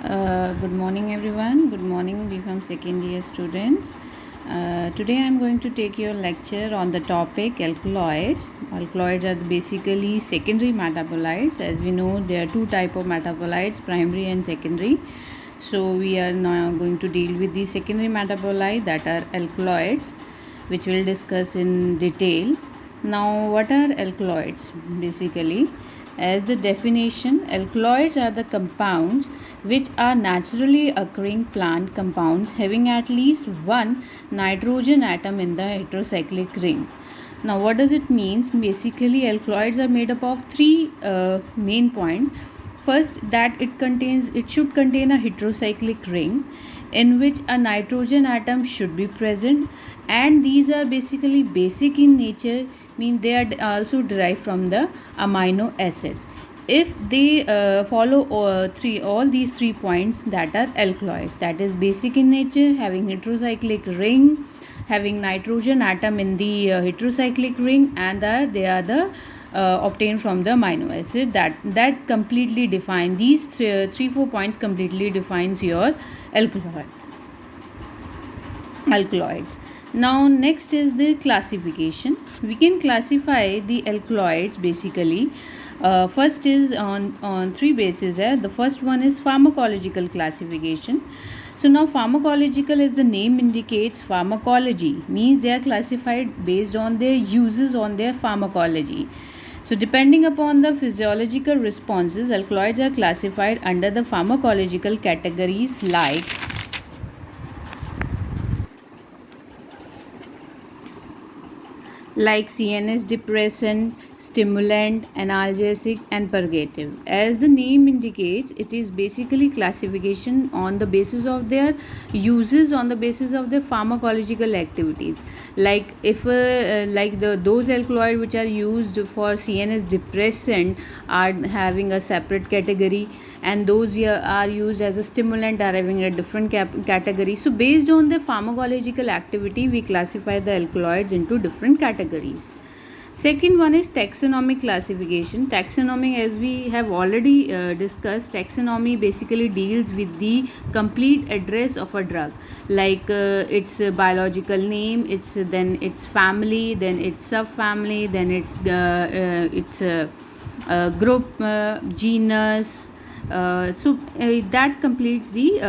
Good morning, everyone. Good morning, BPharm second year students. Today, I'm going to take your lecture on the topic alkaloids. Alkaloids are basically secondary metabolites. As we know, there are two type of metabolites: primary and secondary. So, we are now going to deal with the secondary metabolites, that are alkaloids, which we'll discuss in detail. Now, what are alkaloids? Basically, as the definition, alkaloids are the compounds which are naturally occurring plant compounds having at least one nitrogen atom in the heterocyclic ring. Now, what does it mean? Basically, alkaloids are made up of three main points. First, that it should contain a heterocyclic ring in which a nitrogen atom should be present, and these are basically basic in nature, mean they are also derived from the amino acids. If they follow all these 3 points, that are alkaloids, that is basic in nature, having heterocyclic ring, having nitrogen atom in the heterocyclic ring, and they are the obtained from the amino acid, that completely define these 4 points completely defines your alkaloids. Now, next is the classification. We can classify the alkaloids basically. First is on three bases. The first one is pharmacological classification. So now pharmacological, as the name indicates, pharmacology means they are classified based on their uses on their pharmacology. So depending upon the physiological responses, alkaloids are classified under the pharmacological categories like CNS depressant, stimulant, analgesic, and purgative. As the name indicates, it is basically classification on the basis of their uses, on the basis of their pharmacological activities. Like if those alkaloids which are used for CNS depressant are having a separate category, and those are used as a stimulant are having a different category. So based on the pharmacological activity, we classify the alkaloids into different categories. Second one is taxonomic classification. Taxonomy, as we have already discussed, taxonomy basically deals with the complete address of a drug, like its biological name, then its family, then its subfamily, then its group, genus. That completes the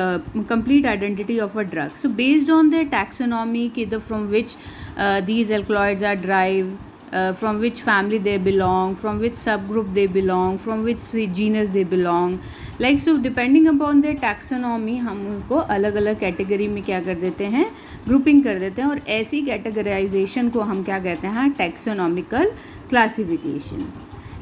complete identity of a drug. So based on their taxonomy, either from which these alkaloids are derived, from which family they belong, from which subgroup they belong, from which genus they belong, like so depending upon their taxonomy हम उनको अलग अलग category में क्या कर देते हैं, grouping कर देते हैं, और ऐसी कैटेगराइजेशन को हम क्या कहते हैं, taxonomical classification.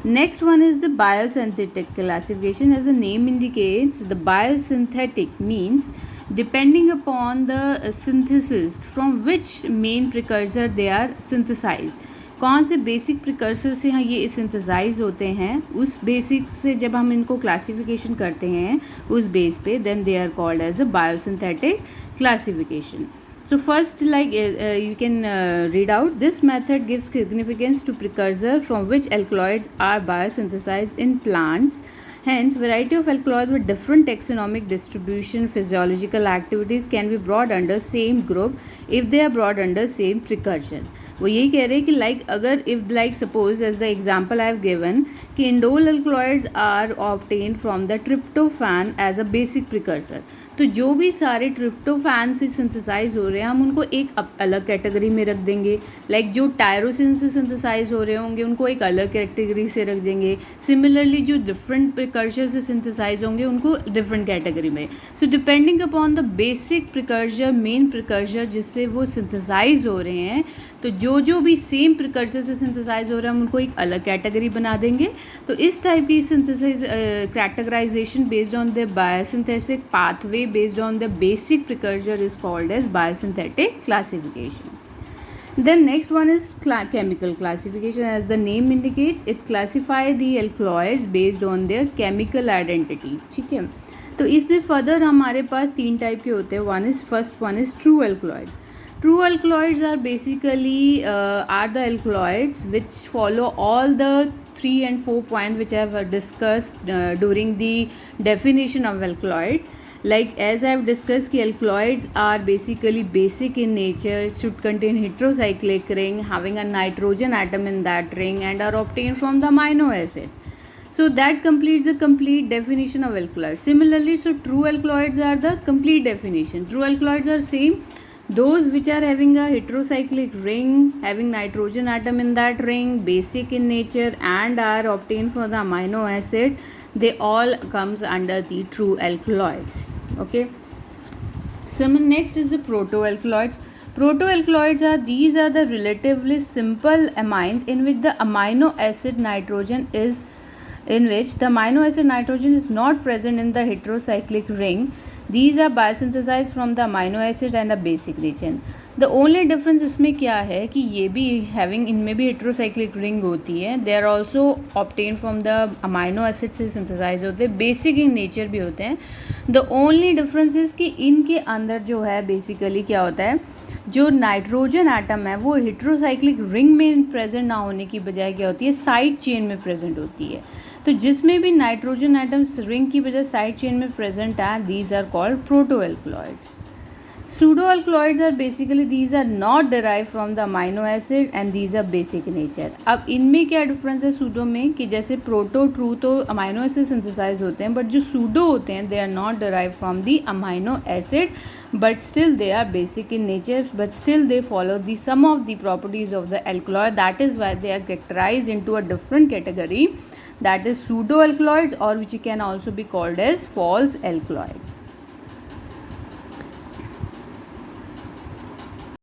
Next one is the biosynthetic classification. As the name indicates, the biosynthetic means depending upon the synthesis from which main precursor they are synthesized. कौन से बेसिक प्रिकर्सर से ये सिंथेसाइज होते हैं, उस बेसिक से जब हम इनको क्लासिफिकेशन करते हैं उस बेस पे, then they are called as a biosynthetic classification. So first, you can read out, this method gives significance to precursor from which alkaloids are biosynthesized in plants. Hence, variety of alkaloids with different taxonomic distribution, physiological activities can be brought under same group if they are brought under same precursor. वो यही कह रहे हैं कि अगर if suppose as the example I have given कि indole alkaloids are obtained from the tryptophan as a basic precursor. तो जो भी सारे ट्रिप्टोफैन से सिंथेसाइज हो रहे हैं हम उनको एक अलग कैटेगरी में रख देंगे. जो टायरोसिन से सिंथेसाइज हो रहे होंगे उनको एक अलग कैटेगरी से रख देंगे. सिमिलरली जो डिफरेंट प्रिकर्सर से सिंथेसाइज होंगे उनको डिफरेंट कैटेगरी में. So depending upon the basic precursor, main precursor जिससे वो सिंथेसाइज हो रहे हैं, तो जो भी सेम प्रिकर्सर से सिंथेसाइज हो रहे हैं हम उनको एक अलग कैटेगरी बना देंगे. तो इस टाइप की synthesise categorisation based on the biosynthetic pathway based on the basic precursor is called as biosynthetic classification. Then next one is chemical classification. As the name indicates, it classifies the alkaloids based on their chemical identity. ठीक है, तो इसमें further हमारे पास 3 type के होते हैं. First one is true alkaloid. True alkaloids are basically are the alkaloids which follow all the 3 and 4 points which I have discussed during the definition of alkaloids. Like as I have discussed, alkaloids are basically basic in nature, should contain heterocyclic ring having a nitrogen atom in that ring and are obtained from the amino acids. So that completes the complete definition of alkaloids. Similarly, so true alkaloids are the complete definition. True alkaloids are same, those which are having a heterocyclic ring, having nitrogen atom in that ring, basic in nature and are obtained from the amino acids, they all comes under the true alkaloids. Okay. So next is the protoalkaloids. Protoalkaloids are the relatively simple amines in which the amino acid nitrogen is not present in the heterocyclic ring. These are biosynthesized from the amino acid and a basic region. The only difference इसमें क्या है कि ये भी having इनमें भी heterocyclic ring होती है. They are also obtained from the amino acid से synthesized होते हैं, basic in nature भी होते हैं. The only difference is कि इनके अंदर जो है basically क्या होता है, जो नाइट्रोजन एटम है वो हेट्रोसाइक्लिक रिंग में प्रेजेंट ना होने की बजाय क्या होती है, साइड चेन में प्रेजेंट होती है. तो जिसमें भी नाइट्रोजन एटम्स रिंग की बजाय साइड चेन में प्रेजेंट है, these are called protoalkaloids. Pseudoalkaloids are basically these are not derived from the amino acid and these are basic in nature. अब इनमें क्या डिफरेंस है सूडो में कि जैसे प्रोटो ट्रू तो अमाइनो एसिड सिंथेसाइज होते हैं, बट जो सूडो होते हैं they are not derived from the amino acid but still they are basic in nature, but still they follow the some of the properties of the alkaloid. That is why they are categorized into a different category, that is pseudoalkaloids, or which can also be called as false alkaloid.